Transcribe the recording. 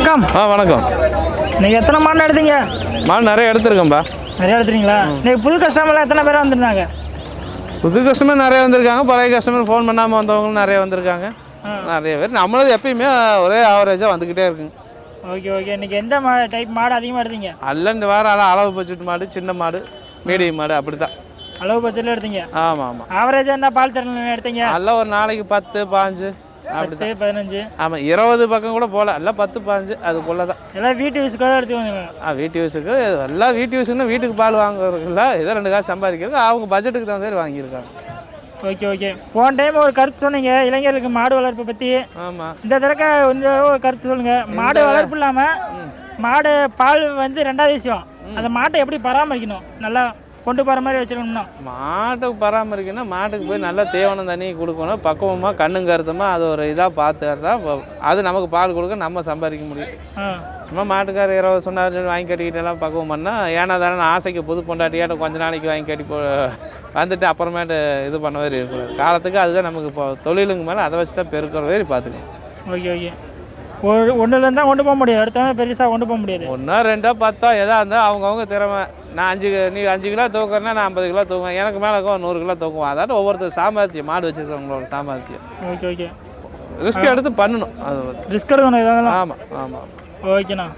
வணக்கம். வணக்கம். நீங்கள் எத்தனை மாடு எடுத்தீங்க? மாடு நிறைய எடுத்துருக்கேன்பா. நிறைய எடுத்துறீங்களா? நீங்கள் புது கஸ்டமர்லாம் எத்தனை பேர் வந்துருந்தாங்க? புது கஸ்டமர் நிறைய வந்திருக்காங்க, பழைய கஸ்டமர் ஃபோன் பண்ணாமல் வந்தவங்களும் நிறைய வந்திருக்காங்க. நிறைய பேர் நம்மளது எப்பயுமே ஒரே ஆவரேஜாக வந்துக்கிட்டே இருக்குங்க. Okay okay. இன்றைக்கி எந்த டைப் மாடு அதிகமாக எடுத்தீங்க? அல்ல இந்த வாரம் அளவு பட்ஜெட் மாடு, சின்ன மாடு, மீடியம் மாடு அப்படி தான். அளவு பட்ஜெட்டில் எடுத்தீங்க? ஆமாம் ஆமாம். ஆவரேஜாக என்ன பால் திறன் எடுத்தீங்க? எல்லாம் ஒரு நாளைக்கு 10 15 அப்படி 15. ஆமாம், 20 பக்கம் கூட போகல, எல்லாம் 10 15 அதுக்குள்ளே தான். எல்லாம் வீட்டு யூஸுக்காக எடுத்துக்கோங்க. வீட்டு யூஸுக்கு எல்லாம் வீட்டு யூஸுக்குன்னா வீட்டுக்கு பால் வாங்குறதுல ஏதோ 2 காசு சம்பாதிக்கிறது, அவங்க பட்ஜெட்டுக்கு தகுந்த மாதிரி வாங்கியிருக்காங்க. Okay okay. போன டைம் ஒரு கருத்து சொன்னீங்க இளைஞர்களுக்கு மாடு வளர்ப்பை பற்றி. ஆமாம். இந்த தடவை கொஞ்சம் ஒரு கருத்து சொல்லுங்கள். மாடு வளர்ப்பு இல்லாமல் மாடு பால் வந்து 2வது விஷயம், அந்த மாட்டை எப்படி பராமரிக்கணும்? நல்லா கொண்டு போகிற மாதிரி வச்சுக்கணும்னா மாட்டுக்கு பராமரிக்கணும். மாட்டுக்கு போய் நல்லா தேவனம் தண்ணி கொடுக்கணும், பக்குவமாக கண்ணும் கருத்தமாக அது ஒரு இதாக பார்த்து தான் அது நமக்கு பால் கொடுக்க நம்ம சம்பாதிக்க முடியும். சும்மா மாட்டுக்காரர் 20 சொன்னார் வாங்கி கட்டிக்கிட்டு எல்லாம் பக்குவம் பண்ணால் ஏன்னா தானே ஆசைக்கு புது பொண்டாட்டியாட்ட கொஞ்ச நாளைக்கு வாங்கி கட்டி வந்துட்டு அப்புறமேட்டு இது பண்ண மாதிரி இருக்கும். காலத்துக்கு அதுதான் நமக்கு இப்போ தொழிலுங்க மேலே அதை வச்சு தான் பெருக்கிற மாதிரி பார்த்துக்கணும். Okay okay. ஒன்றுலேருந்து தான் கொண்டு போக முடியும், அடுத்தவங்க பெருசாக கொண்டு போக முடியாது. 1 2 10 எதாக இருந்தால் அவங்கவுங்க திறமை. நான் நீ 5 கிலோ தூக்குறேன்னா நான் 50 கிலோ தூக்குவேன், எனக்கு மேலே 100 கிலோ தூக்குவேன். அதாவது ஒவ்வொருத்தர் சாமர்த்தியம், மாடு வச்சுருக்கவங்களோட சாமர்த்தியம். Okay okay. ரிஸ்க் எடுத்து பண்ணணும், அது ரிஸ்க் எடுக்கணும் இதெல்லாம். ஆமாம் ஆமாம். ஓகேண்ணா.